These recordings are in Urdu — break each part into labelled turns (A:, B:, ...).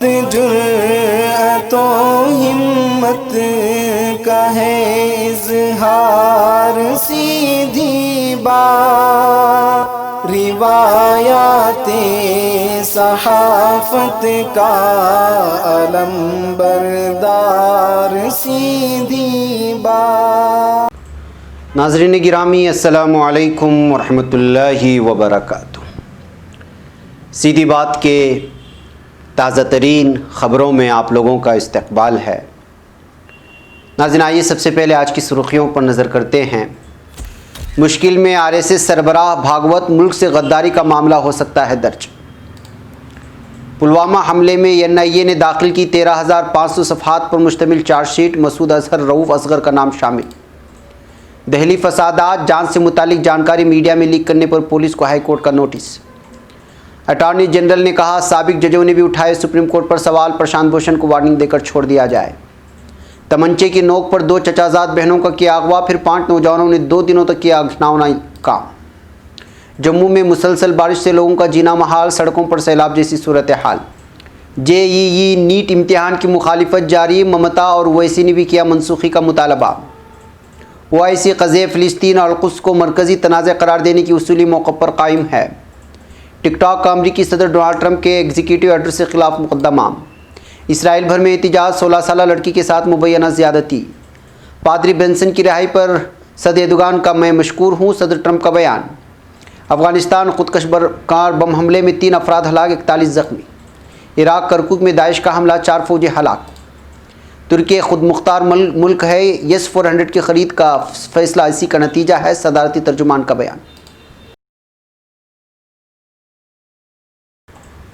A: جرأت و ہمت کا ہے اظہار، سیدھی بات روایات صحافت کا علم بردار، سیدھی بات۔
B: ناظرین گرامی، السلام علیکم ورحمۃ اللہ وبرکاتہ۔ سیدھی بات کے تازہ ترین خبروں میں آپ لوگوں کا استقبال ہے۔ ناظرین، آئیے سب سے پہلے آج کی سرخیوں پر نظر کرتے ہیں۔ مشکل میں RSS سربراہ بھاگوت، ملک سے غداری کا معاملہ ہو سکتا ہے درج۔ پلوامہ حملے میں NIA نے داخل کی 13,500 صفحات پر مشتمل چارج شیٹ، مسعود اظہر، رؤوف اصغر کا نام شامل۔ دہلی فسادات جانچ سے متعلق جانکاری میڈیا میں لیک کرنے پر پولیس کو ہائی کورٹ کا نوٹس۔ اٹارنی جنرل نے کہا سابق ججوں نے بھی اٹھائے سپریم کورٹ پر سوال، پرشانت بھوشن کو وارننگ دے کر چھوڑ دیا جائے۔ تمنچے کی نوک پر 2 چچازاد بہنوں کا کیا اغوا، پھر 5 نوجوانوں نے 2 دنوں تک کیا گھناؤنا کام۔ جموں میں مسلسل بارش سے لوگوں کا جینا محال، سڑکوں پر سیلاب جیسی صورتحال۔ JEE نیٹ امتحان کی مخالفت جاری، ممتا اور اویسی نے بھی کیا منسوخی کا مطالبہ۔ OIC قضیہ فلسطین اور القدس کو مرکزی تنازع قرار دینے کی اصولی موقف پر قائم ہے۔ ٹک ٹاک کا امریکی صدر ڈونلڈ ٹرمپ کے ایگزیکٹو آرڈر کے خلاف مقدمہ۔ اسرائیل بھر میں احتجاج، 16 سالہ لڑکی کے ساتھ مبینہ زیادتی۔ پادری بینسن کی رہائی پر صدر ایردوغان کا میں مشکور ہوں، صدر ٹرمپ کا بیان۔ افغانستان خودکش کار بم حملے میں 3 افراد ہلاک، 41 زخمی۔ عراق کرکوک میں داعش کا حملہ، 4 فوجی ہلاک۔ ترکی خود مختار ملک ہے، یس 400 کی خرید کا فیصلہ اسی کا نتیجہ ہے، صدارتی ترجمان کا بیان۔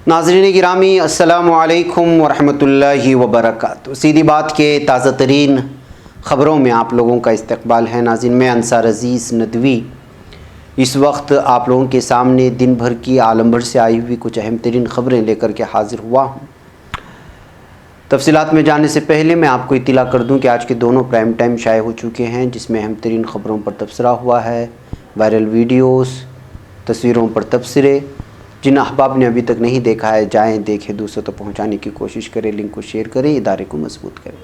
B: ناظرین گرامی، السلام علیکم ورحمۃ اللہ وبرکاتہ۔ سیدھی بات کے تازہ ترین خبروں میں آپ لوگوں کا استقبال ہے۔ ناظرین، میں انصار عزیز ندوی اس وقت آپ لوگوں کے سامنے دن بھر کی عالم بھر سے آئی ہوئی کچھ اہم ترین خبریں لے کر کے حاضر ہوا ہوں۔ تفصیلات میں جانے سے پہلے میں آپ کو اطلاع کر دوں کہ آج کے دونوں پرائم ٹائم شائع ہو چکے ہیں، جس میں اہم ترین خبروں پر تبصرہ ہوا ہے، وائرل ویڈیوز، تصویروں پر تبصرے۔ جن احباب نے ابھی تک نہیں دیکھا ہے جائیں دیکھیں، دوسروں تک پہنچانے کی کوشش کریں، لنک کو شیئر کریں، ادارے کو مضبوط کریں۔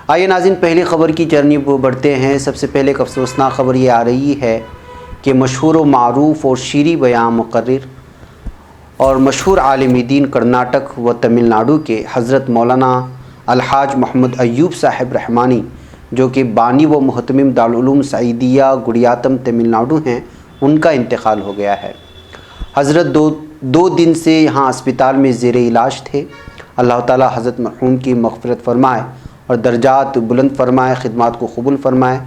B: آئیے ناظرین، پہلی خبر کی جانب بڑھتے ہیں۔ سب سے پہلے ایک افسوسناک خبر یہ آ رہی ہے کہ مشہور و معروف اور شیریں بیاں مقرر اور مشہور عالم دین کرناٹک و تمل ناڈو کے حضرت مولانا الحاج محمد ایوب صاحب رحمانی، جو کہ بانی و محتمم دارالعلوم سعیدیہ گڈیاتم تمل ناڈو ہیں، ان کا انتقال ہو گیا ہے۔ حضرت دو دن سے یہاں اسپتال میں زیر علاج تھے۔ اللہ تعالی حضرت مرحوم کی مغفرت فرمائے اور درجات بلند فرمائے، خدمات کو قبول فرمائے۔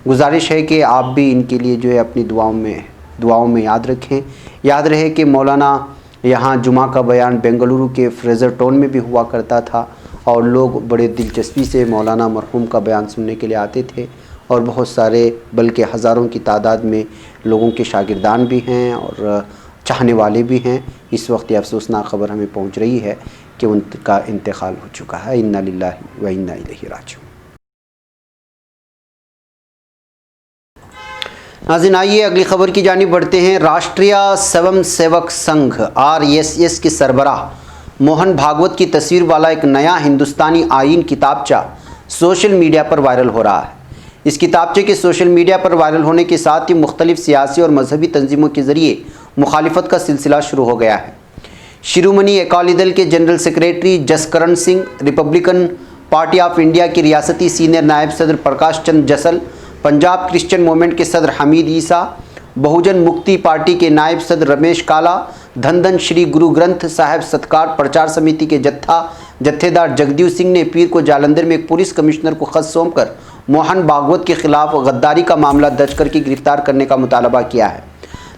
B: گزارش ہے کہ آپ بھی ان کے لیے جو ہے اپنی دعاؤں میں یاد رکھیں۔ یاد رہے کہ مولانا یہاں جمعہ کا بیان بنگلورو کے فریزر ٹون میں بھی ہوا کرتا تھا، اور لوگ بڑے دلچسپی سے مولانا مرحوم کا بیان سننے کے لیے آتے تھے، اور بہت سارے بلکہ ہزاروں کی تعداد میں لوگوں کے شاگردان بھی ہیں اور چاہنے والے بھی ہیں۔ اس وقت یہ افسوسناک خبر ہمیں پہنچ رہی ہے کہ ان کا انتقال ہو چکا ہے۔ انا للہ و انا الیہ راجعون۔ ناظرین، آئیے اگلی خبر کی جانب بڑھتے ہیں۔ راشٹریہ سوم سیوک سنگھ RSS کے سربراہ موہن بھاگوت کی تصویر والا ایک نیا ہندوستانی آئین کتابچہ سوشل میڈیا پر وائرل ہو رہا ہے۔ اس کتابچے کے سوشل میڈیا پر وائرل ہونے کے ساتھ ہی مختلف سیاسی اور مذہبی تنظیموں کے ذریعے مخالفت کا سلسلہ شروع ہو گیا ہے۔ شرومنی اکالی دل کے general secretary Jaskaran Singh, Republican party of India کے ریاستی سینئر نائب صدر پرکاش چند جسل، پنجاب کرسچن موومنٹ کے صدر حمید عیسیٰ، بہوجن مکتی پارٹی کے نائب صدر رمیش کالا، دھن دھن شری گرو گرنتھ صاحب ستکار پرچار سمیتی کے جتھے دار جگدیو سنگھ نے پیر کو جالندھر میں ایک پولیس کمشنر کو خط سونپ کر موہن بھاگوت کے خلاف غداری کا معاملہ درج کر کے گرفتار کرنے کا مطالبہ کیا ہے۔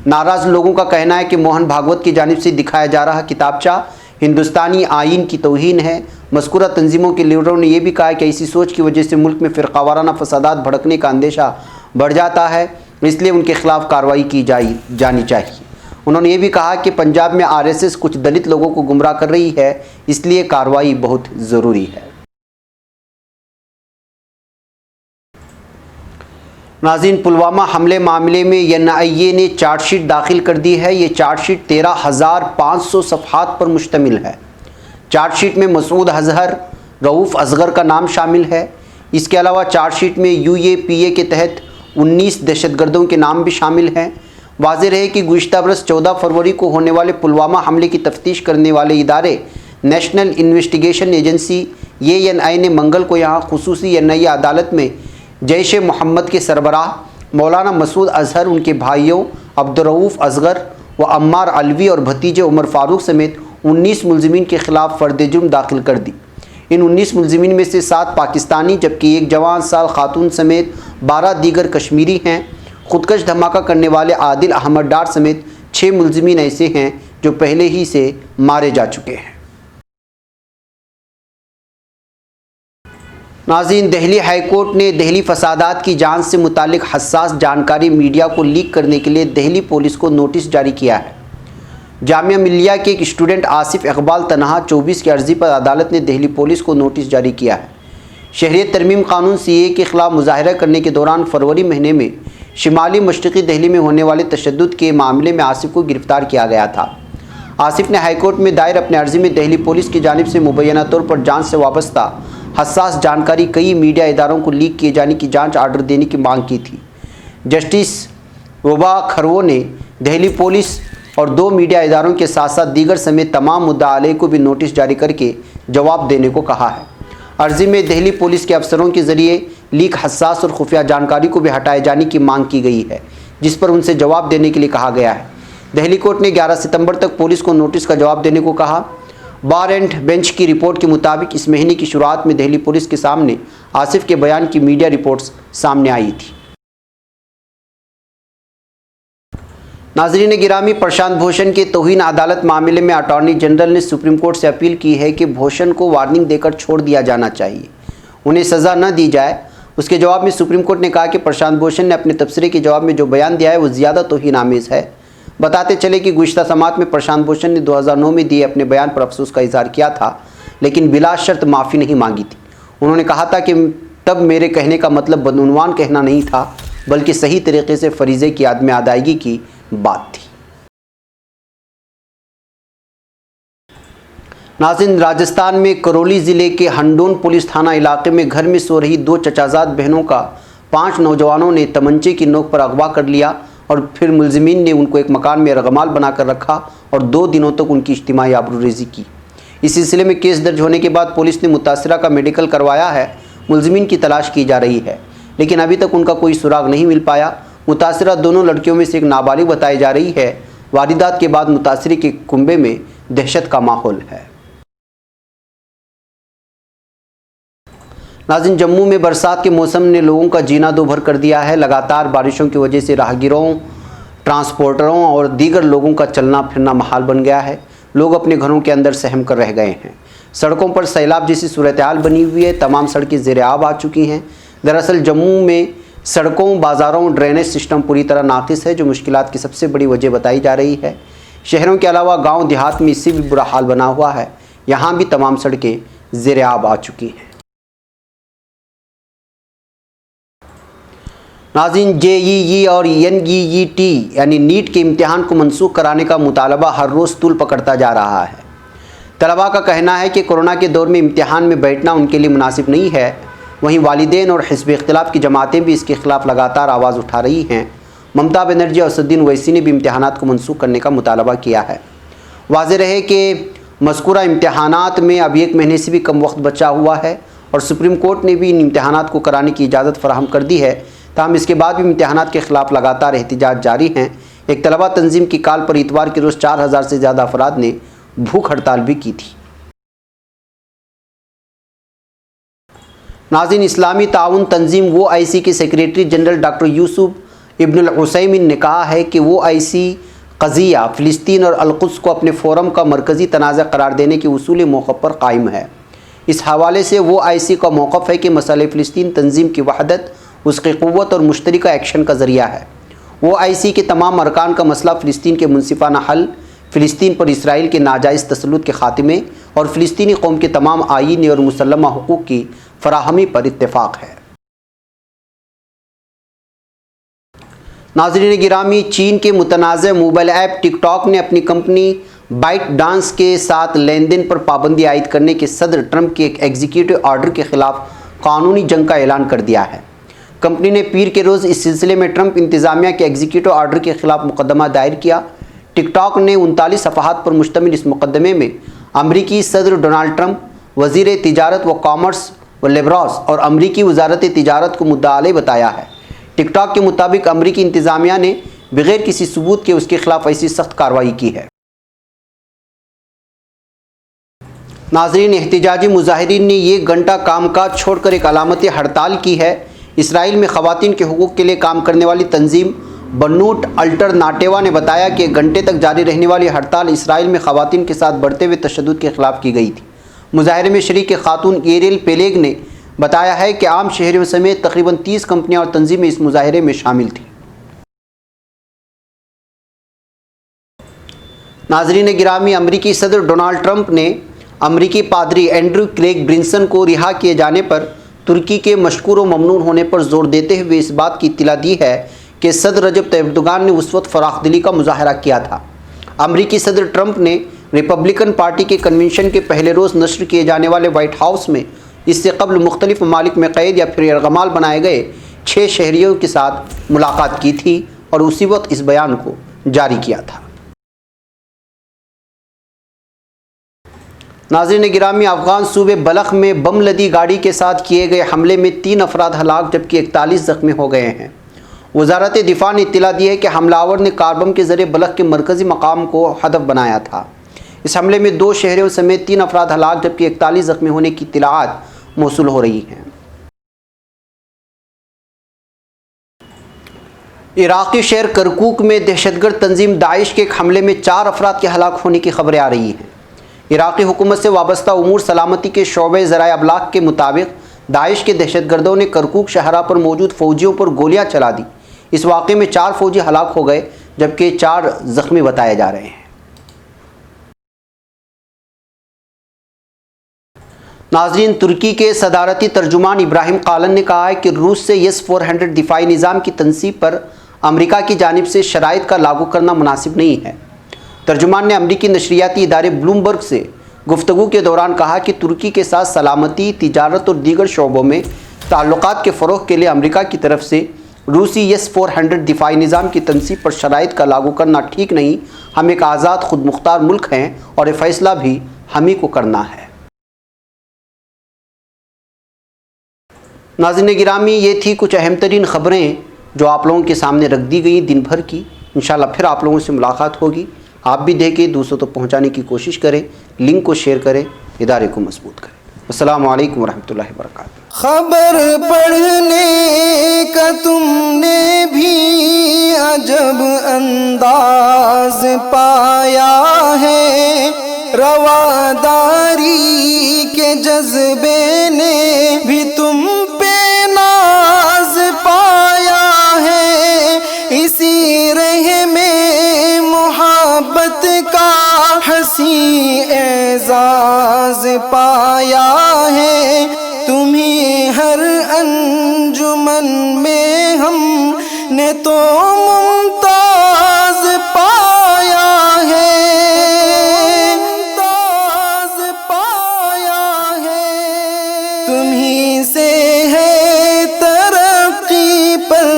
B: ناراض لوگوں کا کہنا ہے کہ موہن بھاگوت کی جانب سے دکھایا جا رہا کتابچہ ہندوستانی آئین کی توہین ہے۔ مذکورہ تنظیموں کے لیڈروں نے یہ بھی کہا کہ ایسی سوچ کی وجہ سے ملک میں فرقہ وارانہ فسادات بھڑکنے کا اندیشہ بڑھ جاتا ہے، اس لیے ان کے خلاف کارروائی کی جانی چاہیے۔ انہوں نے یہ بھی کہا کہ پنجاب میں RSS کچھ دلت لوگوں کو گمراہ کر رہی ہے، اس لیے کارروائی بہت ضروری ہے۔ ناظرین، پلوامہ حملے معاملے میں NIA نے چارج شیٹ داخل کر دی ہے۔ یہ چارج شیٹ 13,500 صفحات پر مشتمل ہے۔ چارج شیٹ میں مسعود اظہر، رؤوف اصغر کا نام شامل ہے۔ اس کے علاوہ چارج شیٹ میں UAPA کے تحت 19 دہشت گردوں کے نام بھی شامل ہیں۔ واضح رہے کہ گزشتہ برس 14 فروری کو ہونے والے پلوامہ حملے کی تفتیش کرنے والے ادارے نیشنل انویسٹیگیشن ایجنسی ANI نے منگل کو یہاں خصوصی NIA عدالت میں جیش محمد کے سربراہ مولانا مسعود اظہر، ان کے بھائیوں عبدالرؤوف اصغر و عمار علوی اور بھتیجے عمر فاروق سمیت 19 ملزمین کے خلاف فرد جرم داخل کر دی۔ ان 19 ملزمین میں سے 7 پاکستانی جبکہ ایک جوان سال خاتون سمیت 12 دیگر کشمیری ہیں۔ خودکش دھماکہ کرنے والے عادل احمد ڈار سمیت 6 ملزمین ایسے ہیں جو پہلے ہی سے مارے جا چکے ہیں۔ ناظرین، دہلی ہائی کورٹ نے دہلی فسادات کی جانچ سے متعلق حساس جانکاری میڈیا کو لیک کرنے کے لیے دہلی پولیس کو نوٹس جاری کیا ہے۔ جامعہ ملیہ کے ایک اسٹوڈنٹ آصف اقبال تنہا 24 کی عرضی پر عدالت نے دہلی پولیس کو نوٹس جاری کیا ہے۔ شہریت ترمیم قانون CAA کے خلاف مظاہرہ کرنے کے دوران فروری مہینے میں شمالی مشرقی دہلی میں ہونے والے تشدد کے معاملے میں آصف کو گرفتار کیا گیا تھا۔ آصف نے ہائی کورٹ میں دائر اپنے عرضی میں دہلی پولیس کی جانب سے مبینہ طور پر جانچ سے وابستہ حساس جانکاری کئی میڈیا اداروں کو لیک کیے جانے کی جانچ آرڈر دینے کی مانگ کی تھی۔ جسٹس وبا کھرو نے دہلی پولیس اور 2 میڈیا اداروں کے ساتھ ساتھ دیگر سمیت تمام مدعا علیہ کو بھی نوٹس جاری کر کے جواب دینے کو کہا ہے۔ عرضی میں دہلی پولیس کے افسروں کے ذریعے لیک حساس اور خفیہ جانکاری کو بھی ہٹائے جانے کی مانگ کی گئی ہے، جس پر ان سے جواب دینے کے لیے کہا گیا ہے۔ دہلی کورٹ نے 11 ستمبر تک پولیس کو نوٹس کا جواب دینے کو کہا۔ بار اینڈ بینچ کی رپورٹ کے مطابق اس مہینے کی شروعات میں دہلی پولیس کے سامنے آصف کے بیان کی میڈیا رپورٹس سامنے آئی تھی۔ ناظرین گرامی، پرشانت بھوشن کے توہین عدالت معاملے میں اٹارنی جنرل نے سپریم کورٹ سے اپیل کی ہے کہ بھوشن کو وارننگ دے کر چھوڑ دیا جانا چاہیے، انہیں سزا نہ دی جائے۔ اس کے جواب میں سپریم کورٹ نے کہا کہ پرشانت بھوشن نے اپنے تبصرے کے جواب میں جو بیان دیا ہے وہ زیادہ توہین آمیز ہے۔ بتاتے چلے کہ گزشتہ سماعت میں پرشانت بھوشن نے 2009 میں دیے اپنے بیان پر افسوس کا اظہار کیا تھا، لیکن بلا شرط معافی نہیں مانگی تھی۔ انہوں نے کہا تھا کہ تب میرے کہنے کا مطلب بدعنوان کہنا نہیں تھا، بلکہ صحیح طریقے سے فریضے کی عدم ادائیگی کی بات تھی۔ ناظرین، راجستھان میں کرولی ضلع کے ہنڈون پولیس تھانہ علاقے میں گھر میں سو رہی 2 چچازاد بہنوں کا 5 نوجوانوں نے تمنچے کی نوک پر اغوا کر لیا اور پھر ملزمین نے ان کو ایک مکان میں رغمال بنا کر رکھا اور 2 دنوں تک ان کی اجتماعی آبروریزی کی۔ اس سلسلے میں کیس درج ہونے کے بعد پولیس نے متاثرہ کا میڈیکل کروایا ہے۔ ملزمین کی تلاش کی جا رہی ہے، لیکن ابھی تک ان کا کوئی سراغ نہیں مل پایا۔ متاثرہ دونوں لڑکیوں میں سے ایک نابالغ بتائی جا رہی ہے۔ واردات کے بعد متاثرے کے کنبے میں دہشت کا ماحول ہے۔ ناظرین، جموں میں برسات کے موسم نے لوگوں کا جینا دو بھر کر دیا ہے۔ لگاتار بارشوں کی وجہ سے راہگیروں، ٹرانسپورٹروں اور دیگر لوگوں کا چلنا پھرنا محال بن گیا ہے۔ لوگ اپنے گھروں کے اندر سہم کر رہ گئے ہیں۔ سڑکوں پر سیلاب جیسی صورتحال بنی ہوئی ہے۔ تمام سڑکیں زیر آب آ چکی ہیں۔ دراصل جموں میں سڑکوں، بازاروں، ڈرینیج سسٹم پوری طرح ناقص ہے، جو مشکلات کی سب سے بڑی وجہ بتائی جا رہی ہے۔ شہروں کے علاوہ گاؤں دیہات میں اس سے بھی برا حال بنا ہوا ہے۔ یہاں بھی تمام سڑکیں زیر آب آ چکی ہیں۔ ناظرین، JEE اور NEET یعنی نیٹ کے امتحان کو منسوخ کرانے کا مطالبہ ہر روز طول پکڑتا جا رہا ہے۔ طلباء کا کہنا ہے کہ کورونا کے دور میں امتحان میں بیٹھنا ان کے لیے مناسب نہیں ہے۔ وہیں والدین اور حزب اختلاف کی جماعتیں بھی اس کے خلاف لگاتار آواز اٹھا رہی ہیں۔ ممتا بنرجی اور اسدالدین اویسی نے بھی امتحانات کو منسوخ کرنے کا مطالبہ کیا ہے۔ واضح رہے کہ مذکورہ امتحانات میں اب 1 مہینے سے بھی کم وقت بچا ہوا ہے اور سپریم کورٹ نے بھی ان امتحانات کو کرانے کی اجازت فراہم کر دی ہے۔ تاہم اس کے بعد بھی امتحانات کے خلاف لگاتار احتجاج جاری ہیں۔ ایک طلباء تنظیم کی کال پر اتوار کے روز 4000 سے زیادہ افراد نے بھوک ہڑتال بھی کی تھی۔ ناظرین، اسلامی تعاون تنظیم OIC کے سیکریٹری جنرل ڈاکٹر یوسف ابن العثیمین نے کہا ہے کہ OIC قضیہ فلسطین اور القدس کو اپنے فورم کا مرکزی تنازع قرار دینے کے اصولی موقف پر قائم ہے۔ اس حوالے سے OIC کا موقف ہے کہ مسئلہ فلسطین تنظیم کی وحدت، اس کی قوت اور مشترکہ ایکشن کا ذریعہ ہے۔ OIC کے تمام ارکان کا مسئلہ فلسطین کے منصفانہ حل، فلسطین پر اسرائیل کے ناجائز تسلط کے خاتمے اور فلسطینی قوم کے تمام آئینی اور مسلمہ حقوق کی فراہمی پر اتفاق ہے۔ ناظرین گرامی، چین کے متنازع موبائل ایپ ٹک ٹاک نے اپنی کمپنی بائٹ ڈانس کے ساتھ لین دین پر پابندی عائد کرنے کے صدر ٹرمپ کے ایک ایگزیکٹو آرڈر کے خلاف قانونی جنگ کا اعلان کر دیا ہے۔ کمپنی نے پیر کے روز اس سلسلے میں ٹرمپ انتظامیہ کے ایگزیکٹو آرڈر کے خلاف مقدمہ دائر کیا۔ ٹک ٹاک نے 39 صفحات پر مشتمل اس مقدمے میں امریکی صدر ڈونلڈ ٹرمپ، وزیر تجارت و کامرس و لیبراس اور امریکی وزارت تجارت کو مدعا علیہ بتایا ہے۔ ٹک ٹاک کے مطابق امریکی انتظامیہ نے بغیر کسی ثبوت کے اس کے خلاف ایسی سخت کارروائی کی ہے۔ ناظرین، احتجاجی مظاہرین نے یہ گھنٹہ کام کاج چھوڑ کر ایک علامتی ہڑتال کی ہے۔ اسرائیل میں خواتین کے حقوق کے لیے کام کرنے والی تنظیم بنوٹ الٹرناٹیوا نے بتایا کہ ایک گھنٹے تک جاری رہنے والی ہڑتال اسرائیل میں خواتین کے ساتھ بڑھتے ہوئے تشدد کے خلاف کی گئی تھی۔ مظاہرے میں شریک خاتون ایریل پیلیگ نے بتایا ہے کہ عام شہریوں سمیت تقریباً 30 کمپنیاں اور تنظیمیں اس مظاہرے میں شامل تھیں۔ ناظرین گرامی، امریکی صدر ڈونلڈ ٹرمپ نے امریکی پادری اینڈریو کریگ برنسن کو رہا کیے جانے پر ترکی کے مشکور و ممنون ہونے پر زور دیتے ہوئے اس بات کی اطلاع دی ہے کہ صدر رجب طیب ایردوغان نے اس وقت فراخ دلی کا مظاہرہ کیا تھا۔ امریکی صدر ٹرمپ نے ریپبلکن پارٹی کے کنونشن کے پہلے روز نشر کیے جانے والے وائٹ ہاؤس میں اس سے قبل مختلف ممالک میں قید یا پھر یرغمال بنائے گئے 6 شہریوں کے ساتھ ملاقات کی تھی اور اسی وقت اس بیان کو جاری کیا تھا۔ ناظرین گرامی، افغان صوبے بلخ میں بم لدی گاڑی کے ساتھ کیے گئے حملے میں 3 افراد ہلاک جبکہ 41 زخمی ہو گئے ہیں۔ وزارت دفاع نے اطلاع دی ہے کہ حملہ آور نے کار بم کے ذریعے بلخ کے مرکزی مقام کو ہدف بنایا تھا۔ اس حملے میں 2 شہریوں سمیت 3 افراد ہلاک جبکہ 41 زخمی ہونے کی اطلاعات موصول ہو رہی ہیں۔ عراقی شہر کرکوک میں دہشت گرد تنظیم داعش کے ایک حملے میں 4 افراد کے ہلاک ہونے کی خبریں آ رہی ہیں۔ عراقی حکومت سے وابستہ امور سلامتی کے شعبہ ذرائع ابلاغ کے مطابق داعش کے دہشت گردوں نے کرکوک شہرہ پر موجود فوجیوں پر گولیاں چلا دی۔ اس واقعے میں 4 فوجی ہلاک ہو گئے جبکہ 4 زخمی بتائے جا رہے ہیں۔ ناظرین، ترکی کے صدارتی ترجمان ابراہیم قالن نے کہا ہے کہ روس سے S-400 دفاعی نظام کی تنصیب پر امریکہ کی جانب سے شرائط کا لاگو کرنا مناسب نہیں ہے۔ ترجمان نے امریکی نشریاتی ادارے بلومبرگ سے گفتگو کے دوران کہا کہ ترکی کے ساتھ سلامتی، تجارت اور دیگر شعبوں میں تعلقات کے فروغ کے لیے امریکہ کی طرف سے روسی S-400 دفاعی نظام کی تنصیب پر شرائط کا لاگو کرنا ٹھیک نہیں۔ ہم ایک آزاد خود مختار ملک ہیں اور یہ فیصلہ بھی ہم ہی کو کرنا ہے۔ ناظرین گرامی، یہ تھی کچھ اہم ترین خبریں جو آپ لوگوں کے سامنے رکھ دی گئی دن بھر کی۔ انشاءاللہ پھر آپ لوگوں سے ملاقات ہوگی۔ آپ بھی دیکھیں، دوسروں تک پہنچانے کی کوشش کریں، لنک کو شیئر کریں، ادارے کو مضبوط کریں۔ السلام علیکم ورحمۃ اللہ وبرکاتہ۔
A: خبر پڑھنے کا تم نے بھی عجب انداز پایا ہے، رواداری کے جذبے نے بھی تم پہ ناز پایا ہے، اسی رہ میں محبت کا حسین اعزاز پایا ہے، تمہیں ہر انجمن میں ہم نے تو ممتاز پایا ہے، ممتاز پایا ہے، تمہیں سے ہے ترقی پر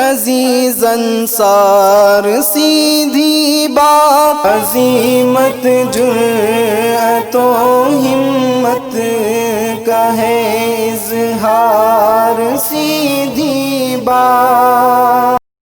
A: عزیز انصار سیدھی بات، عظیمت جرأت و ہمت کا ہے اظہار سیدھی بات۔